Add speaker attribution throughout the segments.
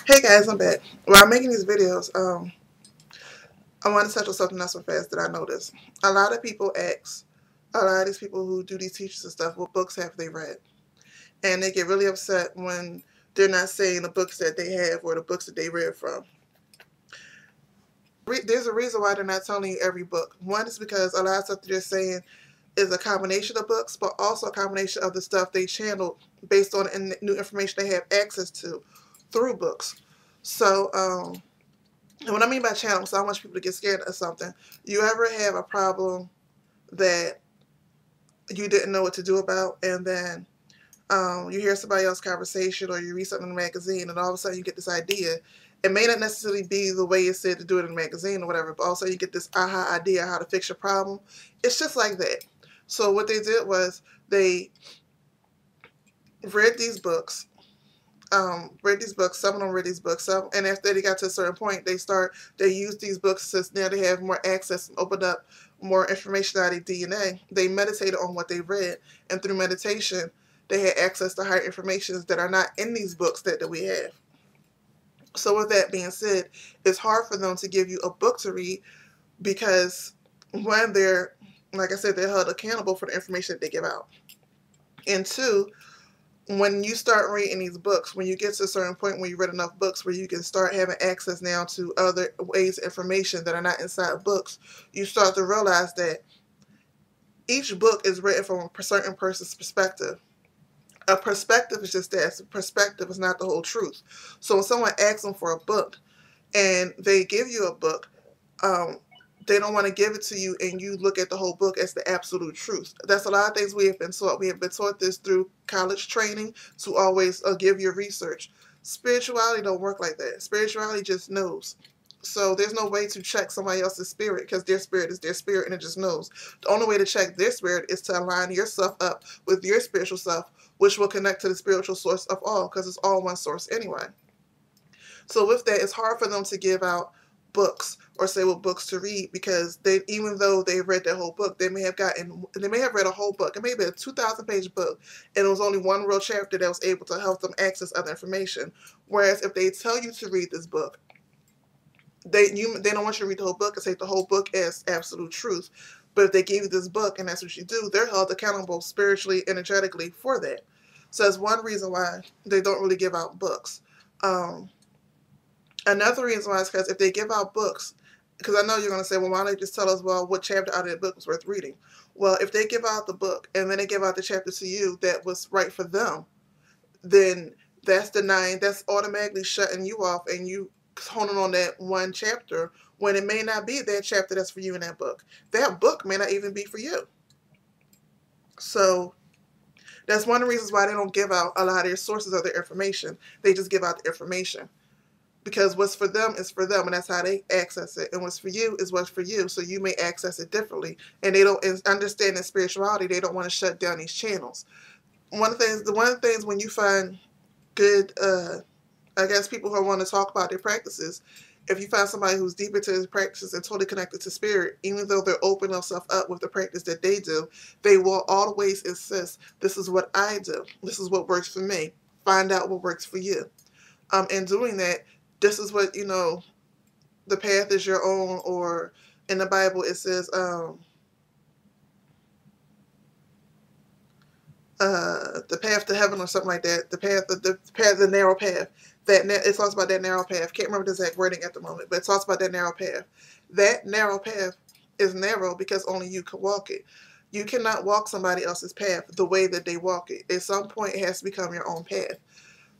Speaker 1: Hey guys, I'm back. While I'm making these videos, I want to touch on something else so fast that I noticed. A lot of people ask, a lot of these people who do these teachers and stuff, what books have they read? And they get really upset when they're not saying the books that they have or the books that they read from. There's a reason why they're not telling you every book. One is because a lot of stuff they're saying is a combination of books, but also a combination of the stuff they channeled based on new information they have access to through books. So, and what I mean by channel, so I don't want people to get scared of something. You ever have a problem that you didn't know what to do about, and then you hear somebody else's conversation or you read something in a magazine, and all of a sudden you get this idea. It may not necessarily be the way it said to do it in a magazine or whatever, but also you get this aha idea how to fix your problem. It's just like that. So what they did was they read these books, some of them read these books, and after they got to a certain point, they use these books since now they have more access and opened up more information out of their DNA. They meditated on what they read, and through meditation, they had access to higher information that are not in these books that we have. So with that being said, it's hard for them to give you a book to read because one, they're, like I said, they're held accountable for the information that they give out. And two, when you start reading these books, when you get to a certain point where you read enough books where you can start having access now to other ways of information that are not inside books, you start to realize that each book is written from a certain person's perspective. A perspective is just that. A perspective is not the whole truth. So when someone asks them for a book and they give you a book, they don't want to give it to you and you look at the whole book as the absolute truth. That's a lot of things we have been taught. We have been taught this through college training to always give your research. Spirituality don't work like that. Spirituality just knows. So there's no way to check somebody else's spirit because their spirit is their spirit and it just knows. The only way to check their spirit is to align yourself up with your spiritual self, which will connect to the spiritual source of all because it's all one source anyway. So with that, it's hard for them to give out books or say what books to read because they, even though they read that whole book, they may have read a whole book. It may be a 2,000-page book, and it was only one real chapter that was able to help them access other information. Whereas if they tell you to read this book, they don't want you to read the whole book and take the whole book as absolute truth. But if they give you this book and that's what you do, they're held accountable spiritually, energetically for that. So that's one reason why they don't really give out books. Another reason why is because if they give out books, because I know you're going to say, well, why don't they just tell us, well, what chapter out of the book was worth reading? Well, if they give out the book and then they give out the chapter to you that was right for them, then that's automatically shutting you off and you honing on that one chapter when it may not be that chapter that's for you in that book. That book may not even be for you. So that's one of the reasons why they don't give out a lot of their sources of their information. They just give out the information. Because what's for them is for them, and that's how they access it. And what's for you is what's for you, so you may access it differently. And they don't understand in spirituality, they don't want to shut down these channels. One of the things when you find good, I guess people who want to talk about their practices, if you find somebody who's deep into his practices and totally connected to spirit, even though they're opening themselves up with the practice that they do, they will always insist, this is what I do. This is what works for me. Find out what works for you. In doing that, this is what, the path is your own, or in the Bible it says, the path to heaven or something like that, the narrow path. It talks about that narrow path. Can't remember the exact wording at the moment, but it talks about that narrow path. That narrow path is narrow because only you can walk it. You cannot walk somebody else's path the way that they walk it. At some point, it has to become your own path.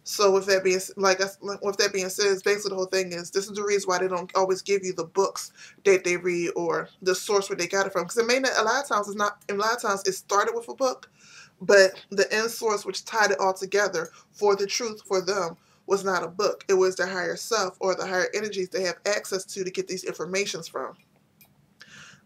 Speaker 1: So with that being said, basically the whole thing is this is the reason why they don't always give you the books that they read or the source where they got it from, because it may not. A lot of times it started with a book, but the end source which tied it all together for the truth for them was not a book. It was their higher self or the higher energies they have access to get these informations from.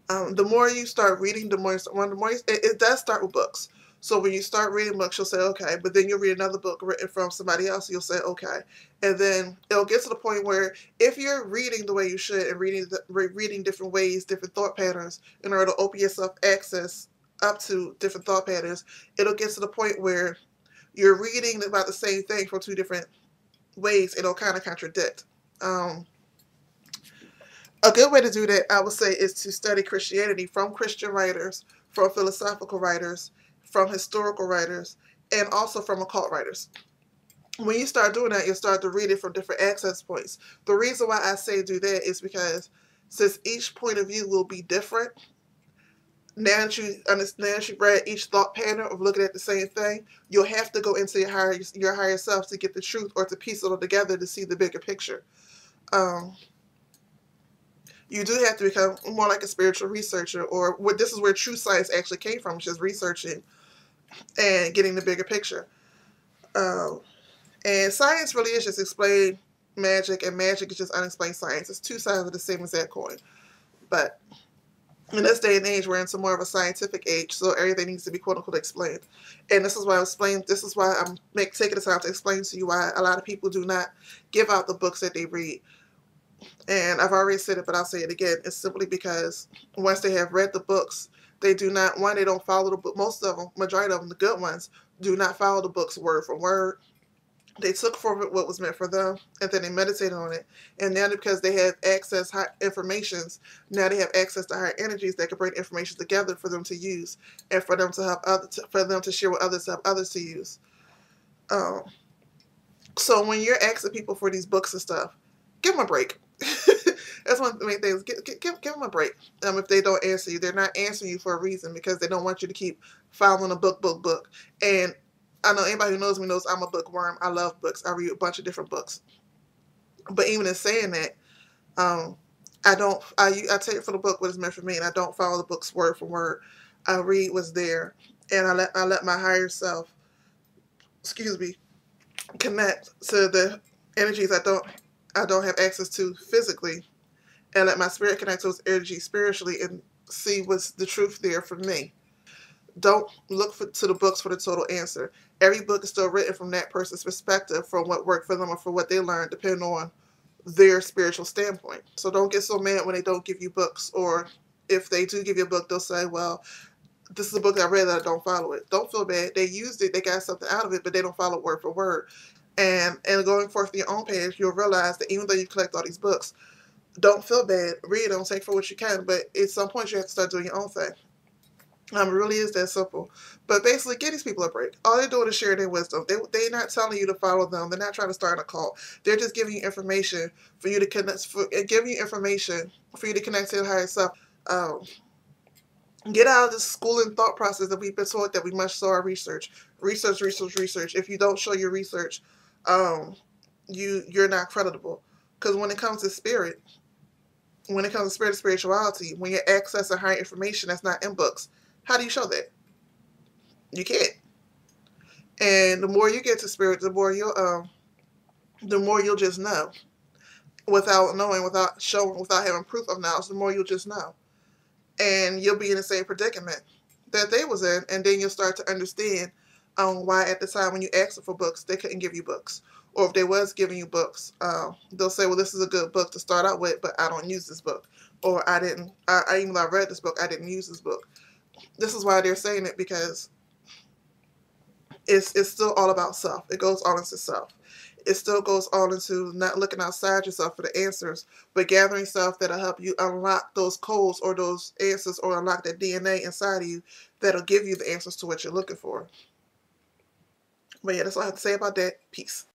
Speaker 1: The more you start reading, it does start with books. So when you start reading books, you'll say, okay, but then you'll read another book written from somebody else, you'll say, okay. And then it'll get to the point where if you're reading the way you should and reading different ways, different thought patterns, in order to open yourself access up to different thought patterns, it'll get to the point where you're reading about the same thing from two different ways it'll kind of contradict. A good way to do that, I would say, is to study Christianity from Christian writers, from philosophical writers, from historical writers, and also from occult writers. When you start doing that, you'll start to read it from different access points. The reason why I say do that is because since each point of view will be different, now that you understand, now that you read each thought pattern of looking at the same thing, you'll have to go into your higher self to get the truth or to piece it all together to see the bigger picture. Um, you do have to become more like a spiritual researcher, or what this is where true science actually came from, just researching and getting the bigger picture. Um, and science really is just explain magic, and magic is just unexplained science. It's two sides of the same exact coin. But in this day and age, we're into more of a scientific age, so everything needs to be quote unquote explained. And this is why This is why I'm taking the time to explain to you why a lot of people do not give out the books that they read. And I've already said it, but I'll say it again. It's simply because once they have read the books, they do not, one, they don't follow the book. Most of them, majority of them, the good ones, do not follow the books word for word. They took from it what was meant for them, and then they meditated on it. And now, because they have access high informations, now they have access to higher energies that can bring information together for them to use, and for them to help for them to share with others, to help others to use. Um, so when you're asking people for these books and stuff, give them a break. That's one of the main things. Give them a break. If they don't answer you, they're not answering you for a reason, because they don't want you to keep following a book. And I know anybody who knows me knows I'm a bookworm. I love books. I read a bunch of different books. But even in saying that, I don't. I take it for the book what is meant for me, and I don't follow the books word for word. I read what's there, and I let my higher self, excuse me, connect to the energies I don't have access to physically, and let my spirit connect to those energies spiritually and see what's the truth there for me. Don't look to the books for the total answer. Every book is still written from that person's perspective, from what worked for them or for what they learned, depending on their spiritual standpoint. So don't get so mad when they don't give you books, or if they do give you a book, they'll say, well, this is a book I read that I don't follow it. Don't feel bad. They used it, they got something out of it, but they don't follow word for word. And going forth your own page, you'll realize that even though you collect all these books, don't feel bad. Read them, take for what you can, but at some point you have to start doing your own thing. It really is that simple. But basically, give these people a break. All they're doing is sharing their wisdom. They're not telling you to follow them. They're not trying to start a cult. They're just giving you information for you to connect, giving you information for you to connect to your higher self. Um, get out of this school and thought process that we've been taught that we must show our research. Research. If you don't show your research, um, you're not creditable. Because when it comes to spirit and spirituality, when you're accessing higher information that's not in books, how do you show that? You can't. And the more you get to spirit, the more you'll just know, without knowing, without showing, without having proof of knowledge. The more you'll just know, and you'll be in the same predicament that they was in, and then you'll start to understand why at the time when you asked them for books, they couldn't give you books, or if they was giving you books, they'll say, well, this is a good book to start out with, but I don't use this book, or I didn't. Even though I read this book, I didn't use this book. This is why they're saying it, because it's still all about self. It goes all into self. It still goes all into not looking outside yourself for the answers, but gathering stuff that'll help you unlock those codes or those answers, or unlock that DNA inside of you that'll give you the answers to what you're looking for. But yeah, that's all I have to say about that. Peace.